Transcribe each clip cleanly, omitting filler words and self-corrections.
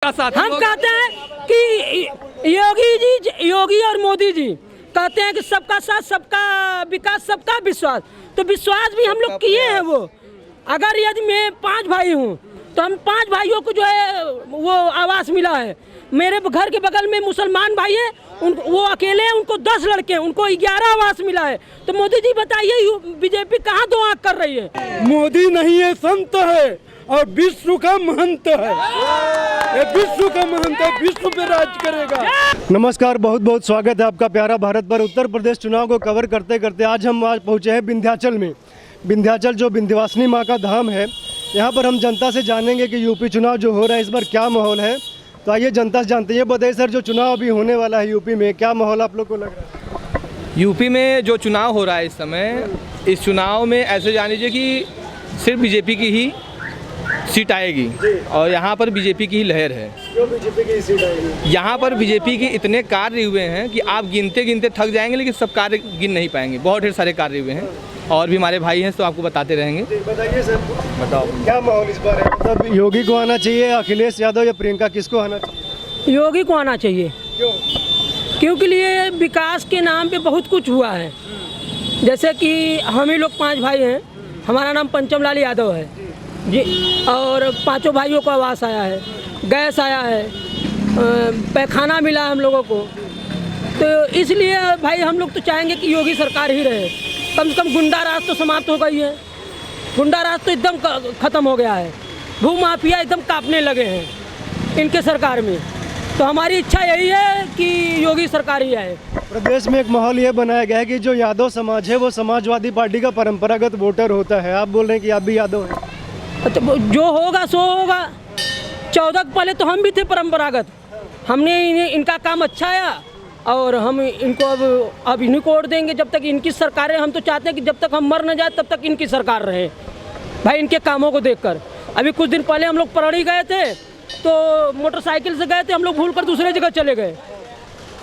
हम कहते हैं कि योगी और मोदी जी कहते हैं कि सबका साथ, सबका विकास, सबका विश्वास। तो विश्वास भी हम लोग किए हैं। वो अगर यदि मैं 5 भाई हूँ तो हम 5 भाइयों को जो है वो आवास मिला है। मेरे घर के बगल में मुसलमान भाई है, वो अकेले हैं, उनको 10 लड़के हैं, उनको 11 आवास मिला है। तो मोदी जी बताइए बीजेपी कहाँ दो आँख कर रही है? मोदी नहीं है, संत है और विश्व का महंत है। ये विश्व का महंत है, विश्व पे राज करेगा। नमस्कार, बहुत बहुत स्वागत है आपका प्यारा भारत पर। उत्तर प्रदेश चुनाव को कवर करते करते आज हम पहुंचे हैं विंध्याचल में। विंध्याचल जो विंध्यवासिनी माँ का धाम है, यहाँ पर हम जनता से जानेंगे कि यूपी चुनाव जो हो रहा है इस बार क्या माहौल है। तो आइए जनता से जानते हैं। बताइए सर, जो चुनाव अभी होने वाला है यूपी में, क्या माहौल आप लोग को लग रहा है? यूपी में जो चुनाव हो रहा है इस समय, इस चुनाव में ऐसे जान लीजिए कि सिर्फ बीजेपी की ही सीट आएगी और यहाँ पर बीजेपी की ही लहर है। क्यों बीजेपी की सीट आएगी? यहाँ पर बीजेपी के इतने कार्य हुए हैं कि आप गिनते गिनते थक जाएंगे, लेकिन सब कार्य गिन नहीं पाएंगे। बहुत ढेर सारे कार्य हुए हैं और भी हमारे भाई हैं तो आपको बताते रहेंगे। बताइए सर, बताओ क्या माहौल इस बार है? मतलब योगी को आना चाहिए, अखिलेश यादव या प्रियंका, किसको आना चाहिए? योगी को आना चाहिए। क्यों? क्योंकि लिए विकास के नाम पे बहुत कुछ हुआ है। जैसे कि हम ही लोग 5 भाई हैं, हमारा नाम पंचम लाल यादव है जी, और 5 भाइयों को आवास आया है, गैस आया है, पैखाना मिला है हम लोगों को। तो इसलिए भाई हम लोग तो चाहेंगे कि योगी सरकार ही रहे। कम से कम गुंडा राज तो समाप्त हो गई है। गुंडा राज तो एकदम ख़त्म हो गया है। भू माफिया एकदम कांपने लगे हैं इनके सरकार में। तो हमारी इच्छा यही है कि योगी सरकार ही आए। प्रदेश में एक माहौल ये बनाया गया है कि जो यादव समाज है वो समाजवादी पार्टी का परंपरागत वोटर होता है। आप बोल रहे हैं कि आप भी यादव हैं? तो जो होगा सो होगा। 14 पहले तो हम भी थे परंपरागत। हमने इनका काम अच्छा आया और हम इनको अब इन्हीं को वोट देंगे जब तक इनकी सरकार है। हम तो चाहते हैं कि जब तक हम मर न जाए तब तक इनकी सरकार रहे भाई, इनके कामों को देखकर। अभी कुछ दिन पहले हम लोग परड़ी गए थे तो मोटरसाइकिल से गए थे, हम लोग भूल कर दूसरे जगह चले गए।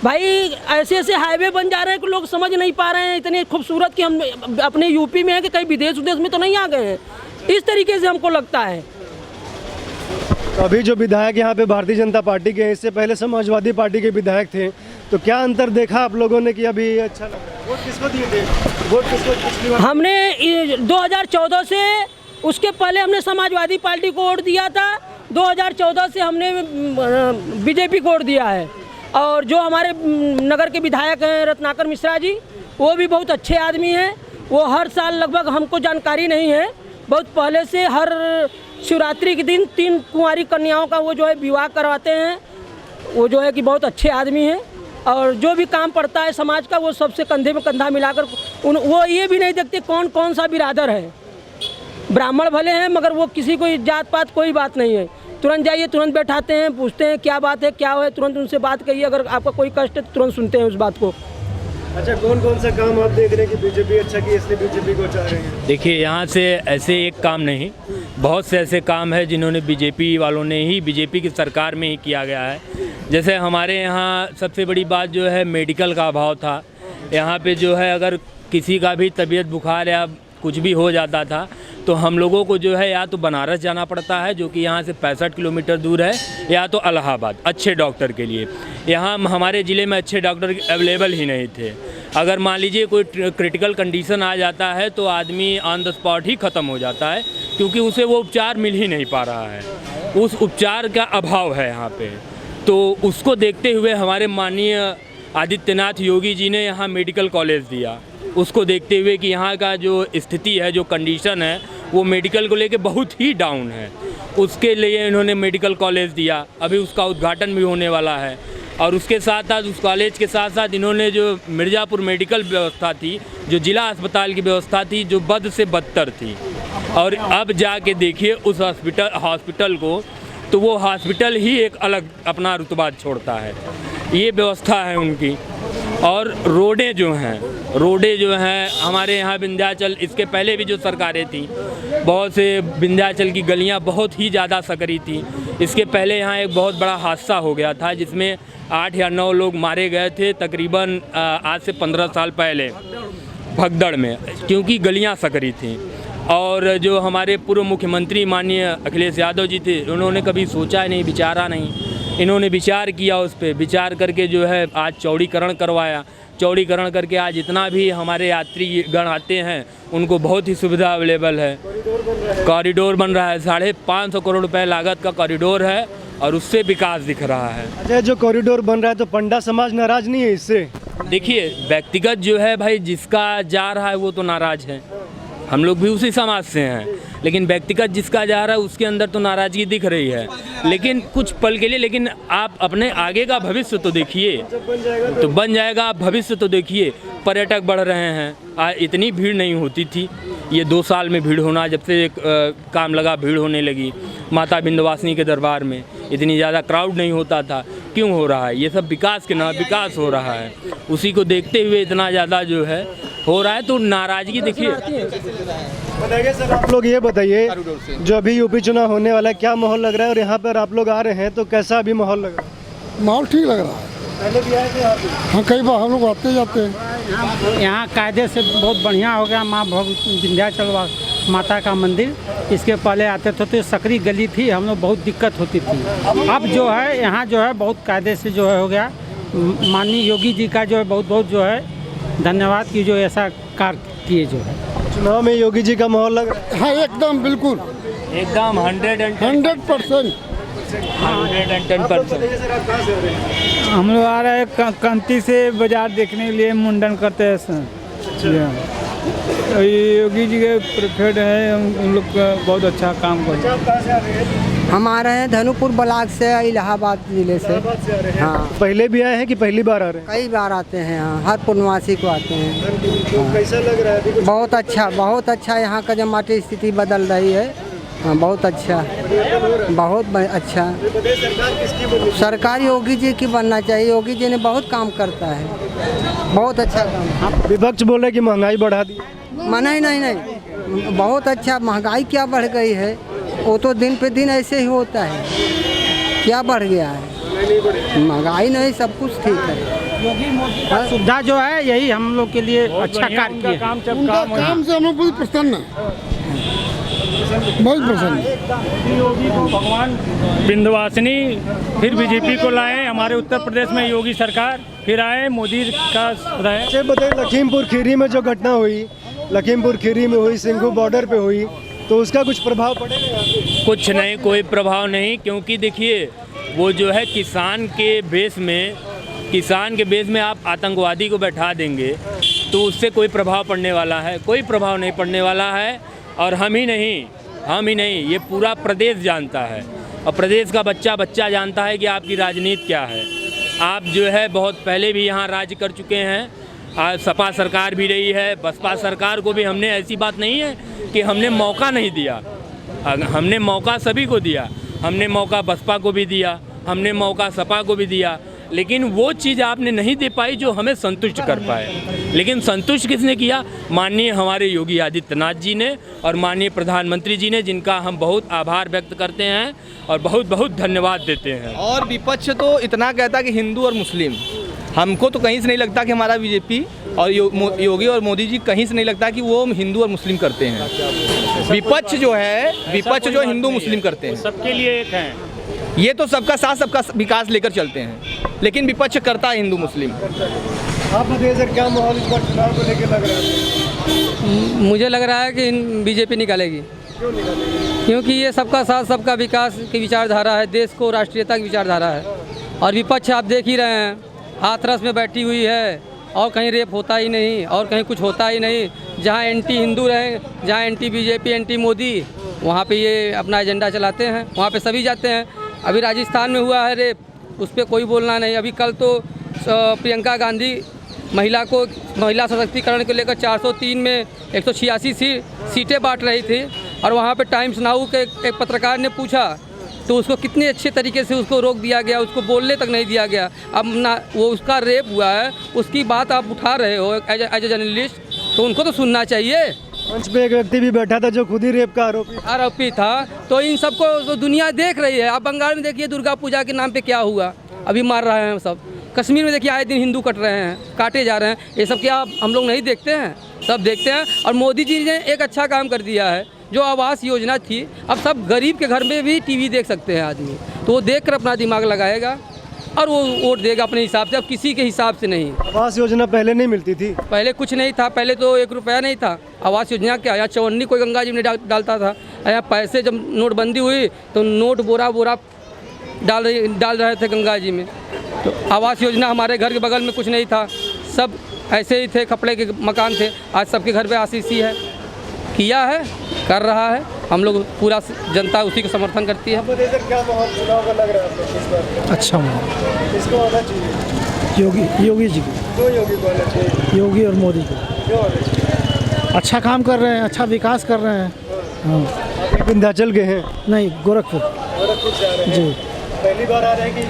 भाई ऐसे ऐसे हाईवे बन जा रहे हैं कि लोग समझ नहीं पा रहे हैं, इतने खूबसूरत कि हम अपने यूपी में हैं कि कहीं विदेश में तो नहीं आ गए हैं। इस तरीके से हमको लगता है। तो अभी जो विधायक यहाँ पे भारतीय जनता पार्टी के हैं, इससे पहले समाजवादी पार्टी के विधायक थे, तो क्या अंतर देखा आप लोगों ने कि अभी अच्छा लगा? वोट किसको दिए थे? वोट किसको पिछली बार? हमने 2014 से, उसके पहले हमने समाजवादी पार्टी को वोट दिया था। 2014 से हमने बीजेपी को वोट दिया है। और जो हमारे नगर के विधायक हैं रत्नाकर मिश्रा जी, वो भी बहुत अच्छे आदमी हैं। वो हर साल लगभग, हमको जानकारी नहीं है, बहुत पहले से हर शिवरात्रि के दिन 3 कुंवारी कन्याओं का वो जो है विवाह करवाते हैं। वो जो है कि बहुत अच्छे आदमी हैं और जो भी काम पड़ता है समाज का वो सबसे कंधे में कंधा मिलाकर वो ये भी नहीं देखते कौन कौन सा बिरादर है। ब्राह्मण भले हैं मगर वो किसी को जात पात कोई बात नहीं है। तुरंत जाइए, तुरंत बैठाते हैं, पूछते हैं क्या बात है, क्या है, तुरंत उनसे बात करिए। अगर आपका कोई कष्ट है तो तुरंत सुनते हैं उस बात को। अच्छा, कौन कौन सा काम आप देख रहे हैं कि बीजेपी अच्छा की इसलिए बीजेपी को चाह रहे हैं? देखिए, यहाँ से ऐसे एक काम नहीं, बहुत से ऐसे काम है जिन्होंने बीजेपी वालों ने ही, बीजेपी की सरकार में ही किया गया है। जैसे हमारे यहाँ सबसे बड़ी बात जो है मेडिकल का अभाव था। यहाँ पे जो है अगर किसी का भी तबीयत बुखार या कुछ भी हो जाता था तो हम लोगों को जो है या तो बनारस जाना पड़ता है, जो कि यहाँ से 65 किलोमीटर दूर है, या तो इलाहाबाद अच्छे डॉक्टर के लिए। यहाँ हमारे ज़िले में अच्छे डॉक्टर अवेलेबल ही नहीं थे। अगर मान लीजिए कोई क्रिटिकल कंडीशन आ जाता है तो आदमी ऑन द स्पॉट ही ख़त्म हो जाता है, क्योंकि उसे वो उपचार मिल ही नहीं पा रहा है। उस उपचार का अभाव है यहाँ पे। तो उसको देखते हुए हमारे माननीय आदित्यनाथ योगी जी ने यहाँ मेडिकल कॉलेज दिया। उसको देखते हुए कि यहाँ का जो स्थिति है, जो कंडीशन है, वो मेडिकल को लेके बहुत ही डाउन है, उसके लिए इन्होंने मेडिकल कॉलेज दिया। अभी उसका उद्घाटन भी होने वाला है। और उसके साथ साथ उस कॉलेज के साथ साथ इन्होंने जो मिर्ज़ापुर मेडिकल व्यवस्था थी, जो ज़िला अस्पताल की व्यवस्था थी, जो बद से बदतर थी, और अब जाके देखिए उस हॉस्पिटल को, तो वो हॉस्पिटल ही एक अलग अपना रुतबा छोड़ता है। ये व्यवस्था है उनकी। और रोडें जो हैं हमारे यहाँ विंध्याचल, इसके पहले भी जो सरकारें थी, बहुत से विंध्याचल की गलियाँ बहुत ही ज़्यादा सकरी थी। इसके पहले यहाँ एक बहुत बड़ा हादसा हो गया था जिसमें 8 या 9 लोग मारे गए थे, तकरीबन आज से 15 साल पहले, भगदड़ में, क्योंकि गलियाँ सकरी थी। और जो हमारे पूर्व मुख्यमंत्री माननीय अखिलेश यादव जी थे, उन्होंने कभी सोचा नहीं, विचारा नहीं। इन्होंने विचार किया, उस पर विचार करके जो है आज चौड़ीकरण करवाया। चौड़ीकरण करके आज इतना भी हमारे यात्री गण आते हैं, उनको बहुत ही सुविधा अवेलेबल है। कॉरिडोर बन रहा है, 550 करोड़ रुपए लागत का कॉरिडोर है और उससे विकास दिख रहा है। अच्छा, जो कॉरिडोर बन रहा है तो पंडा समाज नाराज नहीं है इससे? देखिए, व्यक्तिगत जो है भाई, जिसका जा रहा है वो तो नाराज है, हम लोग भी उसी समाज से हैं, लेकिन व्यक्तिगत जिसका जा रहा है उसके अंदर तो नाराज़गी दिख रही है। लेकिन कुछ पल के लिए, लेकिन आप अपने आगे का भविष्य तो देखिए, तो बन जाएगा। आप भविष्य तो देखिए, पर्यटक बढ़ रहे हैं, इतनी भीड़ नहीं होती थी, ये 2 साल में भीड़ होना, जब से काम लगा भीड़ होने लगी। माता विंध्यवासिनी के दरबार में इतनी ज़्यादा क्राउड नहीं होता था, क्यों हो रहा है? ये सब विकास के नाम विकास हो रहा है, उसी को देखते हुए इतना ज़्यादा जो है हो रहा है, तो नाराज़गी देखिए। बताइए सर, आप लोग ये बताइए, जो अभी यूपी चुनाव होने वाला है, क्या माहौल लग रहा है? और यहाँ पर आप लोग आ रहे हैं तो कैसा अभी माहौल लग रहा है? माहौल ठीक लग रहा है। पहले भी आए थे आप? हाँ, कई बार हम लोग आते जाते हैं। यहाँ कायदे से बहुत बढ़िया हो गया। माँ विंध्याचल माता का मंदिर, इसके पहले आते थे तो सकरी गली थी, हम लोग बहुत दिक्कत होती थी। अब जो है यहाँ जो है बहुत कायदे से जो है हो गया। माननीय योगी जी का जो है बहुत बहुत जो है धन्यवाद की जो ऐसा कार्य किए जो है। चुनाव में योगी जी का माहौल लग रहा है? हाँ, एकदम बिल्कुल, एकदम 100%। 110%। हम लोग आ रहे हैं कंती से बाजार देखने के लिए, मुंडन करते हैं सर। योगी जी के प्रेफर्ड है, उन लोग का बहुत अच्छा काम कर रहे हैं। हम आ रहे हैं धनुपुर ब्लॉक से, इलाहाबाद जिले से। हाँ, पहले भी आए हैं कि पहली बार आ रहे हैं? कई बार आते हैं यहाँ, हर पूर्णवासी को आते हैं। तो कैसा लग रहा है अभी? बहुत अच्छा, बहुत अच्छा। यहाँ का जमाती स्थिति बदल रही है। हाँ, बहुत अच्छा, बहुत अच्छा। सरकार योगी जी की बनना चाहिए। योगी जी ने बहुत काम करता है, बहुत अच्छा काम। विपक्ष बोले कि महंगाई बढ़ा दी। नहीं, बहुत अच्छा। महंगाई क्या बढ़ गई है, वो तो दिन पे दिन ऐसे ही होता है। क्या बढ़ गया है? महंगाई नहीं, सब कुछ ठीक है। योगी मोदी का सुविधा जो है यही हम लोग के लिए अच्छा कार्य किया। उनका काम से हम लोग बहुत प्रसन्न हैं, बहुत प्रसन्न। योगी को भगवान विंध्यवासिनी, फिर बीजेपी को लाए हमारे उत्तर प्रदेश में योगी सरकार, फिर आए मोदी का रहे। अच्छा बताइए, लखीमपुर खीरी में जो घटना हुई, लखीमपुर खीरी में हुई, सिंघू बॉर्डर पे हुई, तो उसका कुछ प्रभाव पड़ेगा? कुछ नहीं, कोई प्रभाव नहीं, क्योंकि देखिए वो जो है किसान के बेस में आप आतंकवादी को बैठा देंगे तो उससे कोई प्रभाव पड़ने वाला है? कोई प्रभाव नहीं पड़ने वाला है। और हम ही नहीं, ये पूरा प्रदेश जानता है, और प्रदेश का बच्चा जानता है कि आपकी राजनीति क्या है। आप जो है बहुत पहले भी यहाँ राज्य कर चुके हैं, आज सपा सरकार भी रही है, बसपा सरकार को भी हमने, ऐसी बात नहीं है कि हमने मौका नहीं दिया, हमने मौका सभी को दिया। हमने मौका बसपा को भी दिया, हमने मौका सपा को भी दिया, लेकिन वो चीज़ आपने नहीं दे पाई जो हमें संतुष्ट कर पाए। लेकिन संतुष्ट किसने किया? माननीय हमारे योगी आदित्यनाथ जी ने और माननीय प्रधानमंत्री जी ने, जिनका हम बहुत आभार व्यक्त करते हैं और बहुत बहुत धन्यवाद देते हैं। और विपक्ष तो इतना कहता कि हिंदू और मुस्लिम, हमको तो कहीं से नहीं लगता कि हमारा बीजेपी और योगी और मोदी जी कहीं से नहीं लगता कि वो हिंदू और मुस्लिम करते हैं। विपक्ष जो है हिंदू मुस्लिम करते हैं, सबके लिए एक है। ये तो सबका साथ सबका विकास लेकर चलते हैं, लेकिन विपक्ष करता है हिंदू मुस्लिम। आप बताइए सर, क्या माहौल इस बार चुनाव को लेकर लग रहा है? मुझे लग रहा है कि बीजेपी निकालेगी। क्यों निकालेगी? क्योंकि ये सबका साथ सबका विकास की विचारधारा है, देश को राष्ट्रीयता की विचारधारा है। और विपक्ष आप देख ही रहे हैं, हाथरस में बैठी हुई है, और कहीं रेप होता ही नहीं, और कहीं कुछ होता ही नहीं। जहाँ एंटी हिंदू रहे, जहाँ एंटी बीजेपी, एंटी मोदी, वहाँ पे ये अपना एजेंडा चलाते हैं, वहाँ पे सभी जाते हैं। अभी राजस्थान में हुआ है रेप, उस पर कोई बोलना नहीं। अभी कल तो प्रियंका गांधी महिला सशक्तिकरण को लेकर 403 में 186 सीटें बांट रही थी, और वहाँ पे टाइम्स नाउ के एक पत्रकार ने पूछा तो उसको कितने अच्छे तरीके से उसको रोक दिया गया, उसको बोलने तक नहीं दिया गया। अब ना वो उसका रेप हुआ है, उसकी बात आप उठा रहे हो एज ए जर्नलिस्ट, तो उनको तो सुनना चाहिए। मंच पे एक व्यक्ति भी बैठा था जो खुद ही रेप का आरोपी था। तो इन सबको तो दुनिया देख रही है। आप बंगाल में देखिए दुर्गा पूजा के नाम पे क्या हुआ, अभी मार रहे हैं सब। कश्मीर में देखिए आए दिन हिंदू कट रहे हैं, काटे जा रहे हैं। ये सब क्या हम लोग नहीं देखते हैं? सब देखते हैं। और मोदी जी ने एक अच्छा काम कर दिया है, जो आवास योजना थी, अब सब गरीब के घर में भी टीवी देख सकते हैं आदमी, तो वो देख कर अपना दिमाग लगाएगा और वो वोट देगा अपने हिसाब से, अब किसी के हिसाब से नहीं। आवास योजना पहले नहीं मिलती थी? पहले कुछ नहीं था, पहले तो 1 रुपया नहीं था। आवास योजना क्या, यहाँ चवन्नी कोई गंगा जी में डालता था, यहाँ पैसे जब नोटबंदी हुई तो नोट बोरा बोरा डाल रहे थे गंगा जी में। तो आवास योजना हमारे घर के बगल में कुछ नहीं था, सब ऐसे ही थे, कपड़े के मकान थे। आज सबके घर पे आशीषी है, किया है, कर रहा है, हम लोग पूरा जनता उसी को समर्थन करती है। क्या माहौल चुनाव का लग रहा है आपको इस बार? अच्छा माहौल किसको आना चाहिए? योगी जी को। क्यों योगी को आना चाहिए? योगी और मोदी को। क्यों आना चाहिए? अच्छा काम कर रहे हैं, अच्छा विकास कर रहे हैं। हाँ। आप विंध्याचल गए हैं? नहीं, गोरखपुर से आ रहे हैं? जी। पहली बार आ रहे हैं कि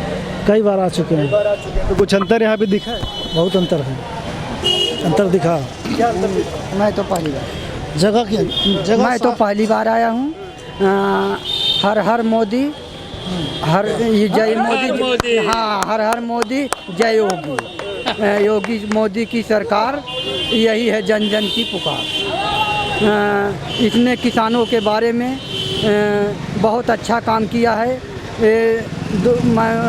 कई बार आ चुके हैं? बार आ चुके हैं। तो कुछ अंतर यहाँ पे दिखा है? बहुत अंतर है, अंतर दिखा। क्या अंतर दिखा? मैं तो पहली बार मैं तो पहली बार आया हूँ। हर हर मोदी, हर जय मोदी, हाँ, हर हर मोदी जय योगी। योगी मोदी की सरकार, यही है जन जन की पुकार। इसने किसानों के बारे में बहुत अच्छा काम किया है।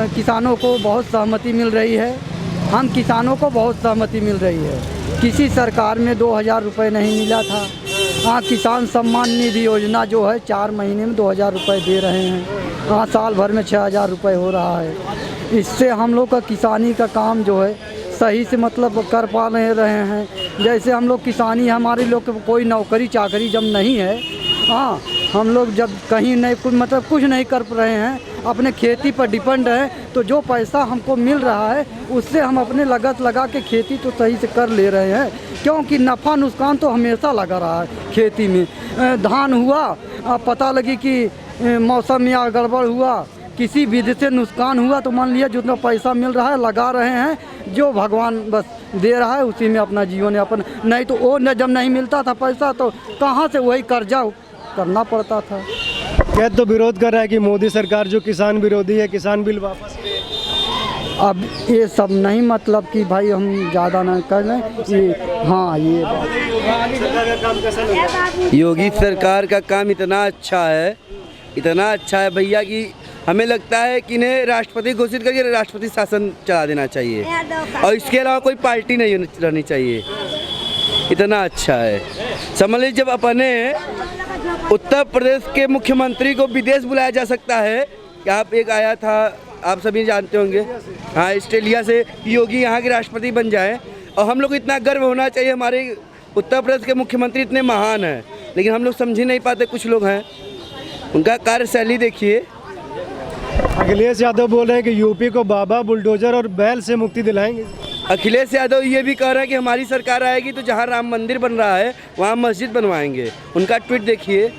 किसानों को बहुत सहमति मिल रही है, हम किसानों को बहुत सहमति मिल रही है। किसी सरकार में 2000 रुपये नहीं मिला था। हाँ, किसान सम्मान निधि योजना जो है 4 महीने में 2000 रुपये दे रहे हैं। हाँ, साल भर में 6000 रुपये हो रहा है। इससे हम लोग का किसानी का काम जो है सही से मतलब कर पा रहे हैं। जैसे हम लोग किसानी, हमारे लोग को कोई नौकरी चाकरी जब नहीं है, हाँ, हम लोग जब कहीं नहीं कुछ नहीं कर रहे हैं, अपने खेती पर डिपेंड है, तो जो पैसा हमको मिल रहा है उससे हम अपने लागत लगा के खेती तो सही से कर ले रहे हैं। क्योंकि नफ़ा नुकसान तो हमेशा लगा रहा है खेती में। धान हुआ, पता लगी कि मौसम या गड़बड़ हुआ, किसी विधि से नुकसान हुआ, तो मान लिया जितना पैसा मिल रहा है लगा रहे हैं, जो भगवान बस दे रहा है उसी में अपना जीवन यापन। नहीं तो वो जब नहीं मिलता था पैसा तो कहाँ से वही कर्जा करना पड़ता था। क्या तो विरोध कर रहा है कि मोदी सरकार जो किसान विरोधी है, किसान बिल वापस ले। अब ये सब नहीं, मतलब कि भाई हम ज़्यादा ना कर लें ये। हाँ, ये योगी सरकार का काम इतना अच्छा है भैया कि हमें लगता है कि इन्हें राष्ट्रपति घोषित करके राष्ट्रपति शासन चला देना चाहिए और इसके अलावा कोई पार्टी नहीं रहनी चाहिए। इतना अच्छा है। समझ लीजिए, जब अपने उत्तर प्रदेश के मुख्यमंत्री को विदेश बुलाया जा सकता है। यहाँ पे एक आया था, आप सभी जानते होंगे, हाँ, ऑस्ट्रेलिया से, योगी यहाँ के राष्ट्रपति बन जाए। और हम लोग को इतना गर्व होना चाहिए, हमारे उत्तर प्रदेश के मुख्यमंत्री इतने महान हैं, लेकिन हम लोग समझ ही नहीं पाते। कुछ लोग हैं, उनका कार्यशैली देखिए। अखिलेश यादव बोल रहे हैं कि यूपी को बाबा, बुलडोजर और बैल से मुक्ति दिलाएंगे। अखिलेश यादव ये भी कह रहे हैं कि हमारी सरकार आएगी तो जहाँ राम मंदिर बन रहा है वहाँ मस्जिद बनवाएंगे। उनका ट्वीट देखिए,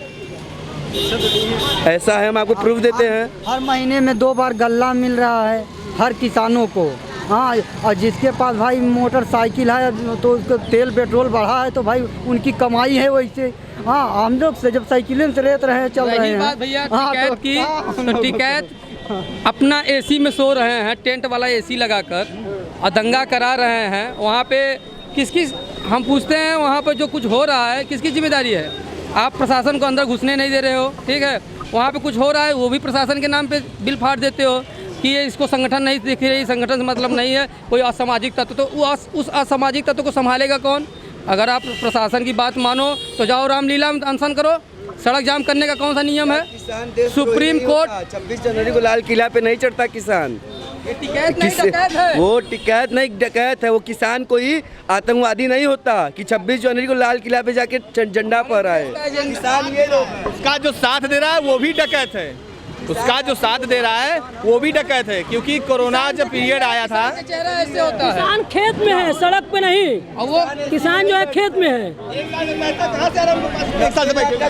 ऐसा है, हम आपको प्रूफ देते हैं। हर महीने में 2 बार गल्ला मिल रहा है हर किसानों को। हाँ, और जिसके पास भाई मोटरसाइकिल है तो उसको तेल पेट्रोल बढ़ा है तो भाई उनकी कमाई है वैसे। हाँ, हम लोग से जब साइकिलें से रेत रहे चल रहे हैं। भैया टिकैत अपना एसी में सो रहे हैं, टेंट वाला एसी लगाकर, और दंगा करा रहे हैं। वहाँ पे किसकी, हम पूछते हैं, वहाँ पे जो कुछ हो रहा है किसकी जिम्मेदारी है? आप प्रशासन को अंदर घुसने नहीं दे रहे हो, ठीक है। वहाँ पे कुछ हो रहा है, वो भी प्रशासन के नाम पे बिल फाड़ देते हो कि ये इसको संगठन नहीं दिख रही, संगठन से मतलब नहीं है, कोई असामाजिक तत्व। तो उस असामाजिक तत्व को संभालेगा कौन? अगर आप प्रशासन की बात मानो तो जाओ रामलीला में अनशन करो। सड़क जाम करने का कौन सा नियम है? सुप्रीम कोर्ट 26 जनवरी को लाल किला पे नहीं चढ़ता किसान। वो टिकैत नहीं, डकैत है। वो किसान कोई आतंकवादी नहीं होता कि 26 जनवरी को लाल किला पे जाके झंडा फहराए। किसान ये लोग, उसका जो साथ दे रहा है वो भी डकैत है, उसका जो साथ दे रहा है वो भी डकैत है। क्योंकि कोरोना जब पीरियड आया था, चेहरा ऐसे होता है। किसान खेत में है, सड़क पे नहीं। और वो किसान जो है खेत में है।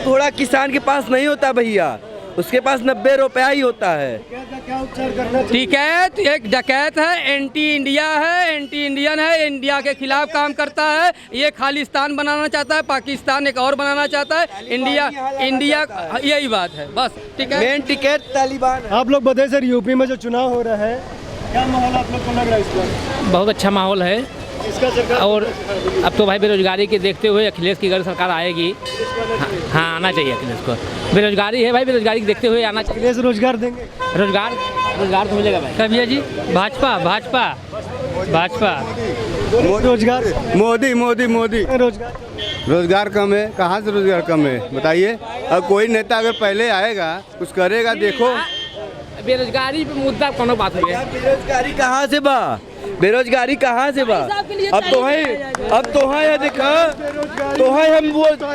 थोड़ा किसान के पास नहीं होता भैया, उसके पास 90 रुपया ही होता है। टिकैत एक डकैत है, एंटी इंडिया है, एंटी इंडियन है, इंडिया के खिलाफ काम करता है। ये खालिस्तान बनाना चाहता है, पाकिस्तान एक और बनाना चाहता है, इंडिया यही बात है बस। मेन टिकैत तालिबान। आप लोग बताइए सर, यूपी में जो चुनाव हो रहा है, क्या माहौल आप लोग को लग रहा है इस बार? बहुत अच्छा माहौल है, इसका सरकार और अब तो भाई बेरोजगारी के देखते हुए अखिलेश की अगर सरकार आएगी, हाँ आना चाहिए अखिलेश को। बेरोजगारी है भाई, बेरोजगारी को देखते हुए आना चाहिए। अखिलेश रोजगार देंगे, रोजगार तो मिलेगा भाई। कभी जी भाजपा भाजपा भाजपा रोजगार मोदी मोदी मोदी। रोजगार कम है, कहाँ से रोजगार कम है बताइए। अब कोई नेता अगर पहले आएगा कुछ करेगा, देखो बेरोजगारी पे मुद्दा कोनो बात हो गया। बेरोजगारी कहाँ से बा, बेरोजगारी कहाँ से बा। अब तो है देखा, तो है हम वो तो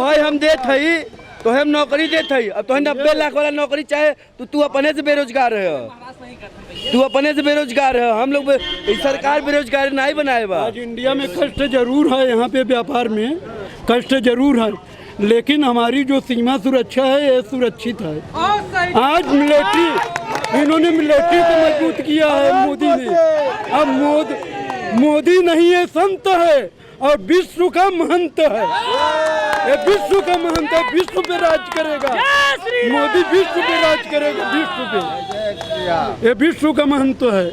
है हम देत हई, तो हम नौकरी देत हई। अब तो 90 लाख वाला नौकरी चाहे तो तू अपने से बेरोजगार है, तू अपने से बेरोजगार है। हम लोग सरकार बेरोजगार नहीं बनाए बा। आज इंडिया में कष्ट जरूर है, यहाँ पे व्यापार में कष्ट जरूर है, लेकिन हमारी जो सीमा सुरक्षा है ये सुरक्षित है। आज मिलिट्री, इन्होंने मिलिट्री को मजबूत किया है मोदी ने। अब मोदी नहीं है, संत है और विश्व का महंत है। ये विश्व का महंत है, विश्व पे राज करेगा मोदी, विश्व पे राज करेगा, विश्व पे। ये विश्व का महंत है।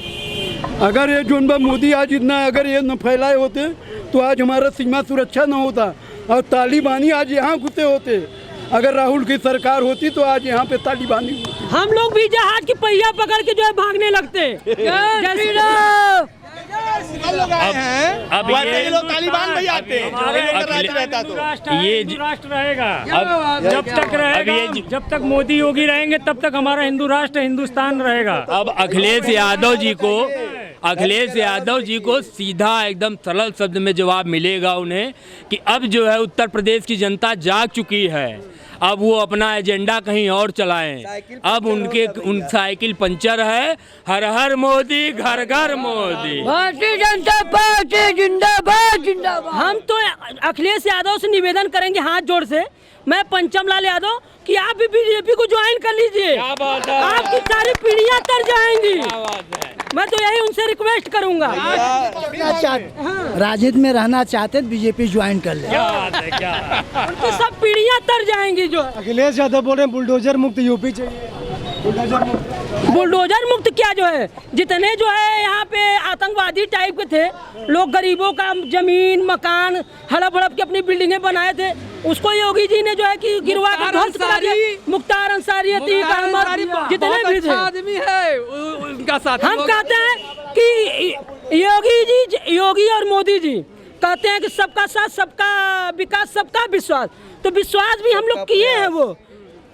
अगर ये जोनबा मोदी आज इतना अगर ये न फैलाए होते तो आज हमारा सीमा सुरक्षा न होता और तालिबानी आज यहाँ घुसे होते। अगर राहुल की सरकार होती तो आज यहाँ पे तालिबानी होती। हम लोग भी जहाज की पहिया पकड़ के जो है भागने लगते। अब ये लोग तालिबान में आते हैं, ये राष्ट्र रहेगा जब तक रहेगा, जब तक मोदी योगी रहेंगे तब तक हमारा हिंदू राष्ट्र हिंदुस्तान रहेगा। अब अखिलेश यादव जी को सीधा एकदम सरल शब्द में जवाब मिलेगा उन्हें कि अब जो है उत्तर प्रदेश की जनता जाग चुकी है। अब वो अपना एजेंडा कहीं और चलाएं। अब उन साइकिल पंचर है। हर हर मोदी, घर घर मोदी। भारतीय जनता पार्टी जिंदाबाद जिंदाबाद। हम तो अखिलेश यादव से निवेदन करेंगे हाथ जोड़ से, मैं पंचम लाल यादव, कि आप भी बीजेपी को ज्वाइन कर लीजिए। आपकी सारी पीढ़ियां तर जाएंगी। मैं तो यही उनसे रिक्वेस्ट करूंगा। राजनीति में रहना चाहते बीजेपी ज्वाइन कर ले, उनकी सब पीढ़ियां तर जाएंगी। जो अखिलेश यादव बोल रहे हैं बुलडोजर मुक्त यूपी चाहिए। बुलडोजर मुक्त क्या जो है, जितने जो है यहाँ पे आतंकवादी टाइप के थे लोग, गरीबों का जमीन मकान हड़प हड़प के अपनी बिल्डिंगें बनाए थे, उसको योगी जी ने जो है कि गिरवा कर ध्वस्त करा दिया। मुख्तार अंसारी, अतीक अहमद, जितने भी थे आदमी है उनका साथ। हम कहते हैं कि योगी और मोदी जी कहते हैं कि सबका साथ, सबका विकास, सबका विश्वास। तो विश्वास भी हम लोग किए हैं। वो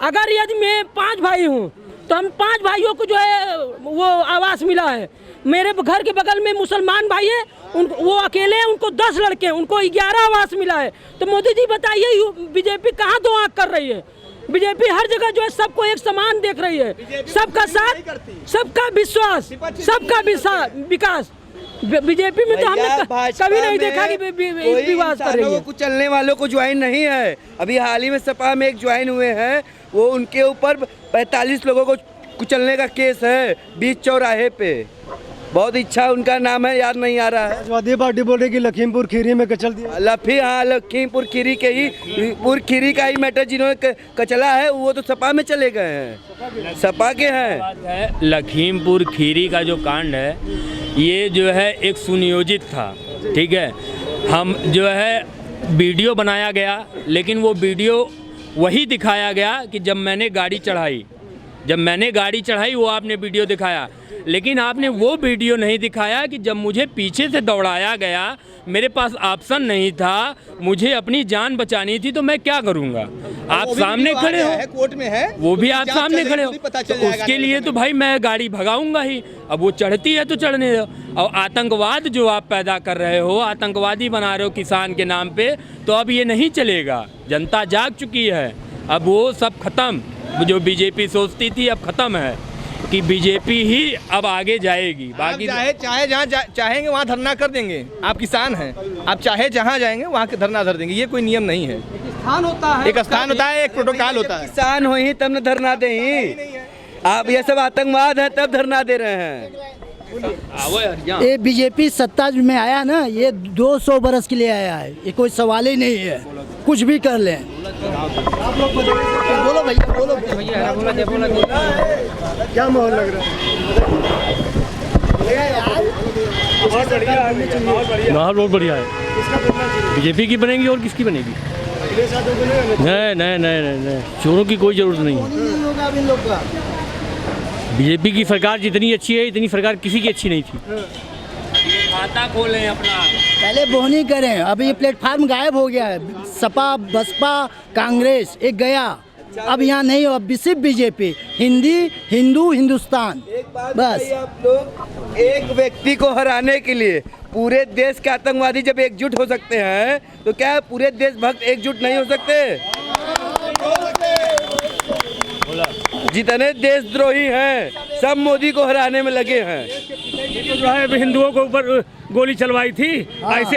अगर यदि मैं 5 भाई हूँ तो हम 5 भाइयों को जो है वो आवास मिला है। मेरे घर के बगल में मुसलमान भाई है, वो अकेले हैं, उनको 10 लड़के हैं, उनको 11 आवास मिला है। तो मोदी जी बताइए बीजेपी कहाँ दो आँख कर रही है? बीजेपी हर जगह जो है सबको एक समान देख रही है। सबका साथ, सबका विश्वास, सबका विकास। बीजेपी में तो हमने कभी नहीं देखा कि विवाद करेंगे। कुचलने वालों को ज्वाइन नहीं है। अभी हाल ही में सपा में एक ज्वाइन हुए हैं, वो उनके ऊपर 45 लोगों को कुचलने का केस है बीच चौराहे पे। बहुत इच्छा, उनका नाम है याद नहीं आ रहा है। समाजवादी पार्टी बोल रही कि लखीमपुर खीरी में कचल दिया। लखीमपुर खीरी के ही खीरी का ही मैटर जिन्होंने कचला है वो तो सपा में चले गए हैं, सपा के हैं। लखीमपुर खीरी का जो कांड है ये जो है एक सुनियोजित था, ठीक है। हम जो है वीडियो बनाया गया, लेकिन वो वीडियो वही दिखाया गया कि जब मैंने गाड़ी चढ़ाई वो आपने वीडियो दिखाया, लेकिन आपने वो वीडियो नहीं दिखाया कि जब मुझे पीछे से दौड़ाया गया, मेरे पास ऑप्शन नहीं था, मुझे अपनी जान बचानी थी, तो मैं क्या करूंगा? आप सामने खड़े हो, कोर्ट में है, वो भी आप सामने खड़े हो, तो उसके लिए तो भाई मैं गाड़ी भगाऊंगा ही। अब वो चढ़ती है तो चढ़ने दो। और आतंकवाद जो आप पैदा कर रहे हो, आतंकवादी बना रहे हो किसान के नाम पे, तो अब ये नहीं चलेगा। जनता जाग चुकी है, अब वो सब खत्म। जो बीजेपी सोचती थी अब खत्म है कि बीजेपी ही अब आगे जाएगी। बाकी चाहे जहाँ चाहेंगे वहाँ धरना कर देंगे। आप किसान हैं, आप चाहे जहाँ जाएंगे वहाँ धरना धर देंगे। ये कोई नियम नहीं है। स्थान होता है, एक स्थान होता है, एक प्रोटोकॉल होता है। किसान हो ही तब न धरना दे ही। आप ये सब आतंकवाद है तब धरना दे रहे हैं। ये बीजेपी सत्ता में आया ना, ये 200 बरस के लिए आया है, ये कोई सवाल ही नहीं है। कुछ भी कर लें। बोलो भैया, बोलो क्या माहौल लग रहा है? माहौल बहुत बढ़िया है। बीजेपी की बनेगी और किसकी बनेगी? नहीं, चोरों की कोई ज़रूरत नहीं है। बीजेपी की सरकार जितनी अच्छी है इतनी सरकार किसी की अच्छी नहीं थी। खाता खोलें अपना, पहले बोहनी करें, अब ये प्लेटफार्म गायब हो गया है। सपा, बसपा, कांग्रेस एक गया, अब यहाँ नहीं हो, अब सिर्फ बीजेपी, हिंदू, हिंदुस्तान। बस आप लोग एक व्यक्ति को हराने के लिए पूरे देश के आतंकवादी जब एकजुट हो सकते हैं तो क्या पूरे देशभक्त एकजुट नहीं हो सकते? जितने देशद्रोही हैं सब मोदी को हराने में लगे हैं। तो जो है हिंदुओं को ऊपर गोली चलवाई थी,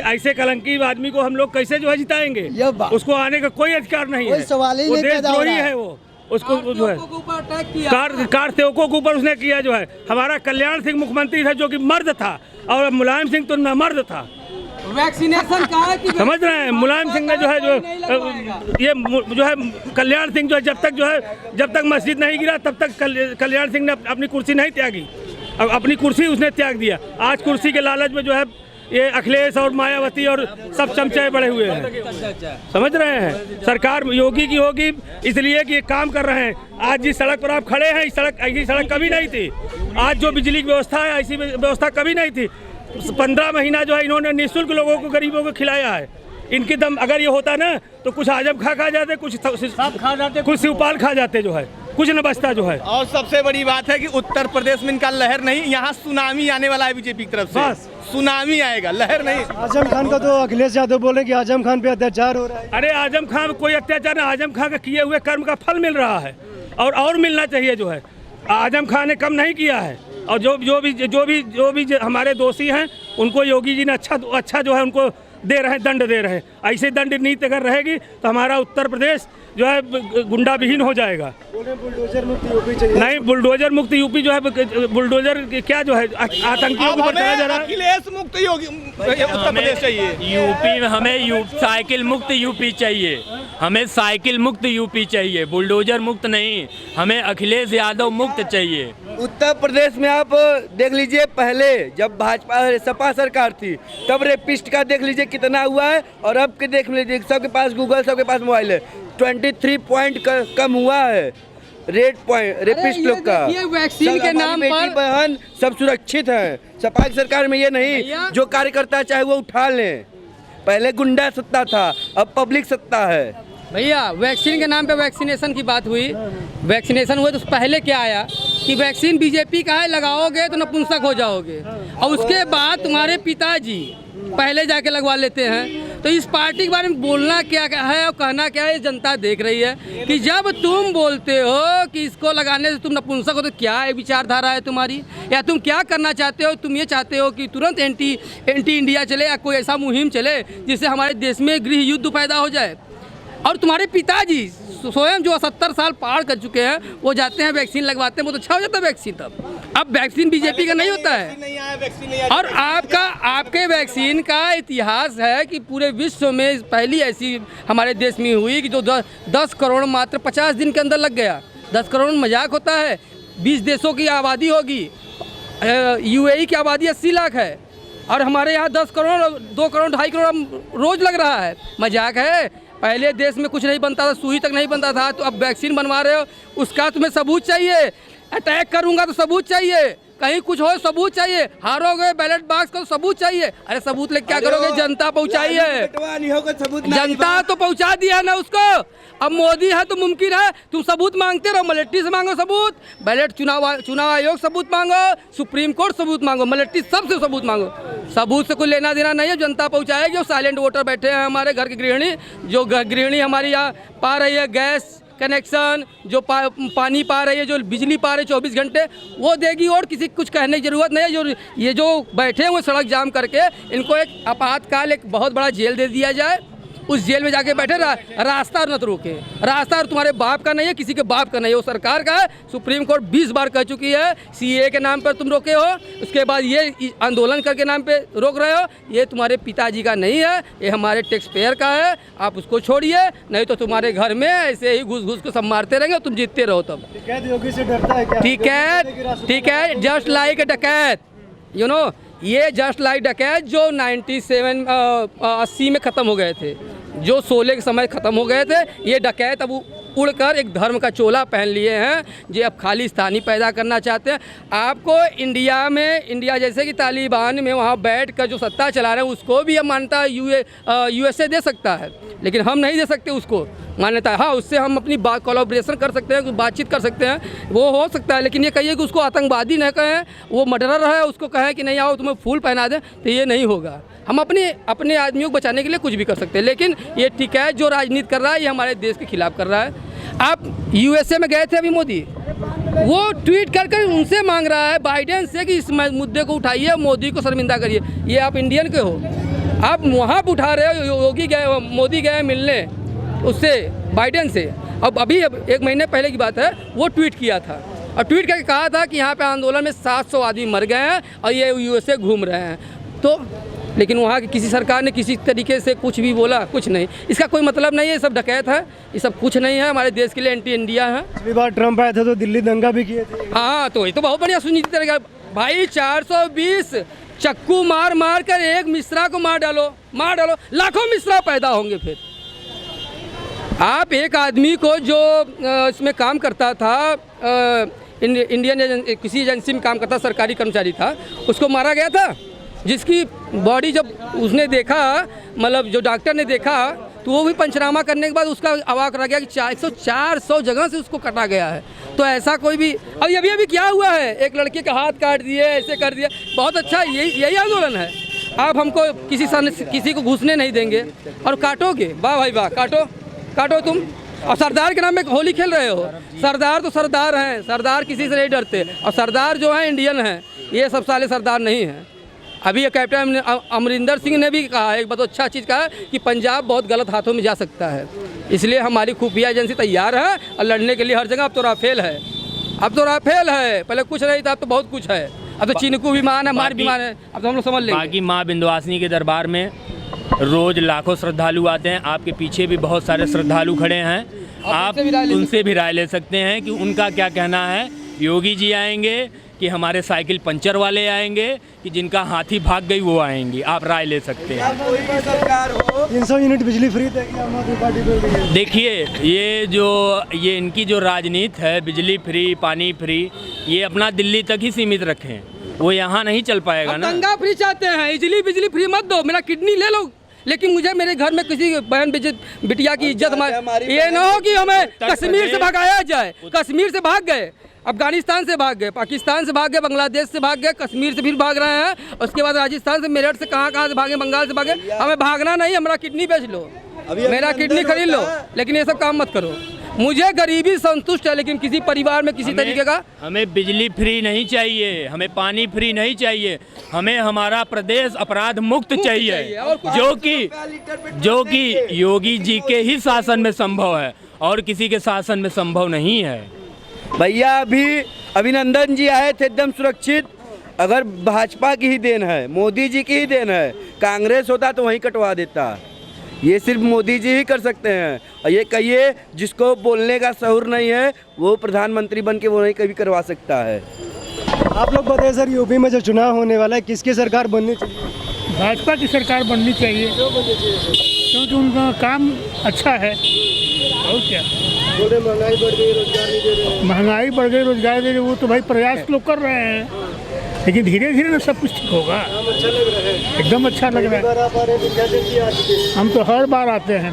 ऐसे कलंकी आदमी को हम लोग कैसे जो है जिताएंगे? उसको आने का कोई अधिकार नहीं है, वो देशद्रोही है। वो उसको जो है कार सेवकों के ऊपर उसने किया जो है। हमारा कल्याण सिंह मुख्यमंत्री था जो कि मर्द था, और मुलायम सिंह तो नामर्द था। वैक्सीनेशन कहा कि समझ रहे हैं? मुलायम सिंह ने जो है ये जो है कल्याण सिंह जो है जब तक मस्जिद नहीं गिरा तब तक कल्याण सिंह ने अपनी कुर्सी नहीं त्यागी। अब अपनी कुर्सी उसने त्याग दिया। आज कुर्सी के लालच में जो है ये अखिलेश और मायावती और सब चमचे बड़े हुए हैं। समझ रहे हैं? सरकार योगी की होगी इसलिए कि ये काम कर रहे हैं। आज जिस सड़क पर आप खड़े हैं ऐसी सड़क कभी नहीं थी। आज जो बिजली की व्यवस्था है ऐसी व्यवस्था कभी नहीं थी। 15 महीना जो है इन्होंने निःशुल्क लोगों को, गरीबों को खिलाया है। इनकी दम अगर ये होता ना तो कुछ आजम खा जाते, कुछ शिवपाल खा जाते, जो है कुछ न बचता जो है। और सबसे बड़ी बात है कि उत्तर प्रदेश में इनका लहर नहीं, यहाँ सुनामी आने वाला है बीजेपी की तरफ से। सुनामी आएगा, लहर नहीं। आजम खान का तो अखिलेश यादव बोले कि आजम खान पे अत्याचार हो रहा है। अरे आजम खान कोई अत्याचार नहीं, आजम खान का किए हुए कर्म का फल मिल रहा है और मिलना चाहिए जो है। आजम खान ने कम नहीं किया है। और जो भी हमारे दोषी हैं उनको योगी जी ने अच्छा जो है उनको दे रहे हैं, दंड दे रहे हैं। ऐसे दंड नीति अगर रहेगी तो हमारा उत्तर प्रदेश जो है गुंडा विहीन हो जाएगा। बुलडोजर मुक्त यूपी चाहिए। नहीं, बुलडोजर मुक्त यूपी जो है, बुलडोजर क्या जो है आतंकियों को बढ़ाया जा रहा है। अखिलेश मुक्त योगी उत्तर प्रदेश चाहिए। यूपी में हमें साइकिल मुक्त यूपी चाहिए। हमें साइकिल मुक्त यूपी चाहिए, बुलडोजर मुक्त नहीं। हमें अखिलेश यादव मुक्त चाहिए। उत्तर प्रदेश में आप देख लीजिए, पहले जब भाजपा सपा सरकार थी तब रेपिस्ट का देख लीजिए कितना हुआ है, और अब के देख लीजिए सबके पास गूगल, सबके पास मोबाइल है। 23 पॉइंट कम हुआ है रेपिस्ट लोग का। ये वैक्सीन के नाम पर बहन सब सुरक्षित है। सपा की सरकार में ये नहीं, जो कार्यकर्ता चाहे वो उठा लें। पहले गुंडा सत्ता था, अब पब्लिक सत्ता है। भैया वैक्सीन के नाम पे वैक्सीनेशन की बात हुई। वैक्सीनेशन हुए तो पहले क्या आया कि वैक्सीन बीजेपी का है, लगाओगे तो नपुंसक हो जाओगे, और उसके बाद तुम्हारे पिताजी पहले जाके लगवा लेते हैं। तो इस पार्टी के बारे में बोलना क्या है और कहना क्या है, जनता देख रही है कि जब तुम बोलते हो कि इसको लगाने से तुम नपुंसक हो तो क्या है विचारधारा है तुम्हारी, या तुम क्या करना चाहते हो? तुम ये चाहते हो कि तुरंत एंटी इंडिया चले या कोई ऐसा मुहिम चले जिससे हमारे देश में गृह युद्ध पैदा हो जाए। और तुम्हारे पिताजी स्वयं जो 70 साल पार कर चुके हैं वो जाते हैं वैक्सीन लगवाते हैं, वो तो अच्छा हो जाता है वैक्सीन। तब अब वैक्सीन बीजेपी का नहीं होता है। और आपके वैक्सीन का इतिहास है कि पूरे विश्व में पहली ऐसी हमारे देश में हुई कि जो 10 करोड़ मात्र 50 दिन के अंदर लग गया। 10 करोड़ मजाक होता है? 20 देशों की आबादी होगी, UAE की आबादी 80 लाख है, और हमारे यहाँ 10 करोड़ 2 करोड़ 2.5 करोड़ रोज लग रहा है। मजाक है? पहले देश में कुछ नहीं बनता था, सुई तक नहीं बनता था, तो अब वैक्सीन बनवा रहे हो, उसका तुम्हें सबूत चाहिए। अटैक करूंगा तो सबूत चाहिए, कहीं कुछ हो सबूत चाहिए, हारोगे बैलेट बॉक्स का सबूत चाहिए। अरे सबूत लेके क्या करोगे? जनता पहुंचाई है, जनता तो पहुंचा दिया है ना उसको। अब मोदी है तो मुमकिन है तुम सबूत मांगते रहो, मलेट्टी से मांगो सबूत, बैलेट चुनाव आयोग सबूत मांगो, सुप्रीम कोर्ट सबूत मांगो, मलेट्टी सबसे सबूत मांगो। सबूत से कोई लेना देना नहीं है, जनता पहुंचाएगी। जो साइलेंट वोटर बैठे हैं हमारे घर की गृहिणी, जो गृहिणी हमारी यहाँ पा रही है गैस कनेक्शन, जो पानी पा रही है, जो बिजली पा रही है 24 घंटे, वो देगी। और किसी कुछ कहने की जरूरत नहीं है। ये जो बैठे हुए सड़क जाम करके, इनको एक आपातकाल एक बहुत बड़ा जेल दे दिया जाए, उस जेल में जाके बैठे रास्ता न रोके। रास्ता तुम्हारे बाप का नहीं है, किसी के बाप का नहीं है, वो सरकार का है। सुप्रीम कोर्ट 20 बार कह चुकी है CAA के नाम पर तुम रोके हो, उसके बाद ये आंदोलन करके नाम पे रोक रहे हो। ये तुम्हारे पिताजी का नहीं है, ये हमारे टैक्स पेयर का है। आप उसको छोड़िए, नहीं तो तुम्हारे घर में ऐसे ही घुस घुस को सब मारते रहेंगे, तुम जीतते रहो। तब योगी से डरता है क्या? ठीक है, जस्ट लाइक ए डकैत, ये जस्ट लाइक डकैत जो 80 में ख़त्म हो गए थे, जो 16 के समय ख़त्म हो गए थे, ये डकैत अब उड़कर एक धर्म का चोला पहन लिए हैं, जो अब खालिस्तानी पैदा करना चाहते हैं। आपको इंडिया जैसे कि तालिबान में वहाँ बैठ कर जो सत्ता चला रहे हैं उसको भी अब मान्यता USA दे सकता है, लेकिन हम नहीं दे सकते उसको मान्यता। हाँ, उससे हम अपनी कोलैबोरेशन कर सकते हैं, बातचीत कर सकते हैं, वो हो सकता है, लेकिन ये कहिए कि उसको आतंकवादी न कहें, वो मर्डरर है, उसको कहें कि नहीं आओ तुम्हें फूल पहना दें, तो ये नहीं होगा। हम अपने आदमियों को बचाने के लिए कुछ भी कर सकते हैं, लेकिन ये टिकैत जो राजनीति कर रहा है ये हमारे देश के खिलाफ कर रहा है। आप USA में गए थे अभी मोदी, वो ट्वीट कर उनसे मांग रहा है बाइडेन से कि इस मुद्दे को उठाइए, मोदी को शर्मिंदा करिए। ये आप इंडियन के हो, आप वहाँ पर उठा रहे हो। मोदी गए मिलने उससे, बाइडेन से। अब 1 महीने पहले की बात है, वो ट्वीट किया था और ट्वीट करके कहा था कि यहाँ पे आंदोलन में 700 आदमी मर गए हैं और ये USA घूम रहे हैं। तो लेकिन वहाँ की किसी सरकार ने किसी तरीके से कुछ भी बोला? कुछ नहीं। इसका कोई मतलब नहीं है, ये सब डकैत है, ये सब कुछ नहीं है, हमारे देश के लिए एंटी इंडिया है। पिछली बार ट्रंप आए थे तो दिल्ली दंगा भी किए थे। हाँ, तो ये तो बहुत बढ़िया सुनीति तरीका भाई। 420 चक्कू मार कर एक मिश्रा को मार डालो, लाखों मिश्रा पैदा होंगे। फिर आप एक आदमी को जो इसमें काम करता था, इंडियन किसी एजेंसी में काम करता, सरकारी कर्मचारी था, उसको मारा गया था, जिसकी बॉडी जब उसने देखा, मतलब जो डॉक्टर ने देखा, तो वो भी पंचनामा करने के बाद उसका अवाक रह गया कि 400 जगह से उसको काटा गया है। तो ऐसा कोई भी अभी क्या हुआ है, एक लड़के का हाथ काट दिए, ऐसे कर दिए। बहुत अच्छा, यही आंदोलन है। आप हमको किसी को घुसने नहीं देंगे और काटोगे, वाह भाई वाह, काटो तुम। और सरदार के नाम में होली खेल रहे हो। सरदार तो सरदार हैं, सरदार किसी से नहीं डरते, और सरदार जो है इंडियन हैं, ये सब साले सरदार नहीं हैं। अभी कैप्टन अमरिंदर सिंह ने भी कहा, एक बहुत अच्छा चीज़ कहा कि पंजाब बहुत गलत हाथों में जा सकता है, इसलिए हमारी खुफिया एजेंसी तैयार है और लड़ने के लिए हर जगह। अब तो राफेल है, पहले कुछ नहीं था, अब तो बहुत कुछ है। अब तो चिनकू विमान है, मार विमान है, अब तो हम लोग समझ लेंगे। बाकी माँ विंध्यवासिनी के दरबार में रोज लाखों श्रद्धालु आते हैं। आपके पीछे भी बहुत सारे श्रद्धालु खड़े हैं, आप उनसे भी राय ले सकते हैं कि उनका क्या कहना है। योगी जी आएंगे कि हमारे साइकिल पंचर वाले आएंगे कि जिनका हाथी भाग गई वो आएंगी, आप राय ले सकते हैं। 300 यूनिट बिजली फ्री देगी आम आदमी पार्टी को। देखिए, ये इनकी जो राजनीति है, बिजली फ्री, पानी फ्री, ये अपना दिल्ली तक ही सीमित रखें, वो यहाँ नहीं चल पाएगा ना। दंगा फ्री चाहते हैं, बिजली फ्री मत दो, मेरा किडनी ले लो, लेकिन मुझे मेरे घर में किसी बहन बिटिया की इज्जत ये ना हो कि हमें कश्मीर से भगाया जाए। कश्मीर से भाग गए, अफगानिस्तान से भाग गए, पाकिस्तान से भाग गए, बांग्लादेश से भाग गए, कश्मीर से फिर भाग रहे हैं, उसके बाद राजस्थान से, मेरठ से, कहाँ से भागे, बंगाल से भागे। हमें भागना नहीं, हमारा किडनी बेच लो, मेरा किडनी खरीद लो, लेकिन ये सब काम मत करो। मुझे गरीबी संतुष्ट है, लेकिन किसी परिवार में किसी तरीके का हमें बिजली फ्री नहीं चाहिए, हमें पानी फ्री नहीं चाहिए, हमें हमारा प्रदेश अपराध मुक्त चाहिए, जो कि योगी जी के ही शासन में संभव है और किसी के शासन में संभव नहीं है। भैया अभी अभिनंदन जी आए थे एकदम सुरक्षित। अगर भाजपा की ही देन है, मोदी जी की ही देन है, कांग्रेस होता तो वहीं कटवा देता। ये सिर्फ मोदी जी ही कर सकते हैं। और ये कहिए जिसको बोलने का शऊर नहीं है, वो प्रधानमंत्री बन के वो नहीं कभी करवा सकता है। आप लोग बताइए सर, यूपी में जो चुनाव होने वाला है, किसकी सरकार बननी चाहिए? भाजपा की सरकार बननी चाहिए, क्योंकि उनका काम अच्छा है। और क्या महंगाई बढ़ गई, रोजगार नहीं दे रहे। महंगाई बढ़ गई, रोजगार दे रहे, वो तो भाई प्रयास लोग कर रहे हैं, लेकिन धीरे धीरे ना सब कुछ ठीक होगा। अच्छा लग रहा है, एकदम अच्छा लग रहा है। हम तो हर बार आते हैं।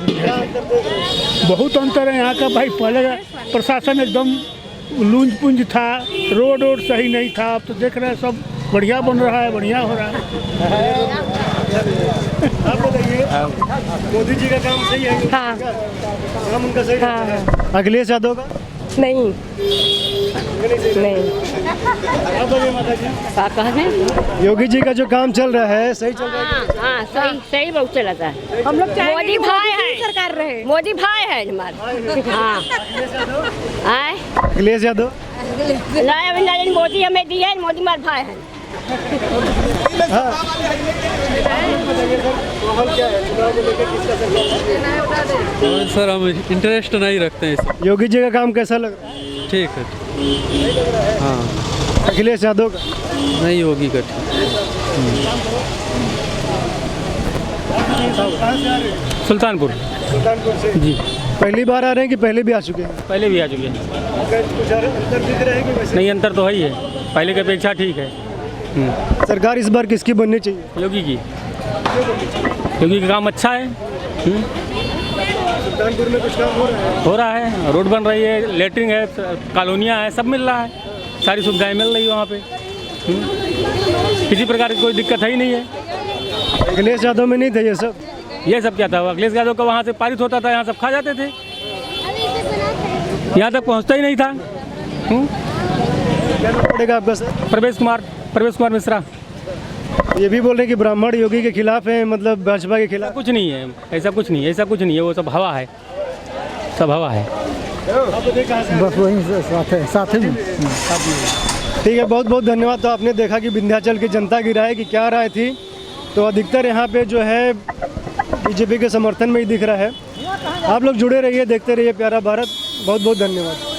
बहुत अंतर है यहाँ का भाई। पहले प्रशासन एकदम लूंज पुंज था, रोड सही नहीं था, अब तो देख रहे हैं सब बढ़िया बन रहा है, बढ़िया हो रहा है। आप बताइए, मोदी जी का काम सही है? हाँ, काम उनका सही है। अखिलेश यादव का नहीं। आप बताइए माता जी, क्या कहें? योगी जी का जो काम चल रहा है सही चल रहा है? हाँ, सही बहुत चला था। हम लोग मोदी भाई है, सरकार रहे, मोदी भाई है हमारे। हाँ, अखिलेश यादव नहीं, मोदी हमें दी है, मोदी हमारे भाई है। सर हम इंटरेस्ट नहीं रखते हैं। योगी जी का काम कैसा लग रहा है? ठीक है। हाँ। अखिलेश यादव का नहीं, योगी का ठीक। सुल्तानपुर। सुल्तानपुर से जी। पहली बार आ रहे हैं कि पहले भी आ चुके हैं? पहले भी आ चुके हैं। कुछ अंतर दिख रहा है कि वैसे? नहीं, अंतर तो है ही है, पहले की अपेक्षा ठीक है। सरकार इस बार किसकी बननी चाहिए? योगी की। योगी का काम अच्छा है। सुल्तानपुर में कुछ काम हो रहा है? हो रहा है, रोड बन रही है, लेटरिन है, कॉलोनियाँ हैं, सब मिल रहा है, सारी सुविधाएं मिल रही है वहाँ पे। किसी प्रकार की कोई दिक्कत है ही नहीं है। अखिलेश यादव में नहीं थे ये सब? ये सब क्या था? अखिलेश यादव का वहाँ से पारित होता था, यहाँ सब खा जाते थे, यहाँ तक पहुँचता ही नहीं था। क्या नाम पड़ेगा आपका सर? प्रवेश कुमार मिश्रा। ये भी बोल रहे हैं कि ब्राह्मण योगी के खिलाफ है, मतलब भाजपा के खिलाफ? कुछ नहीं है, ऐसा कुछ नहीं है, ऐसा कुछ नहीं है, वो सब हवा है, सब हवा है। बस वही साथ में। ठीक है, बहुत बहुत धन्यवाद। तो आपने देखा कि विंध्याचल की जनता की राय की क्या राय थी, तो अधिकतर यहाँ पे जो है बीजेपी के समर्थन में ही दिख रहा है। आप लोग जुड़े रहिए, देखते रहिए प्यारा भारत। बहुत बहुत धन्यवाद।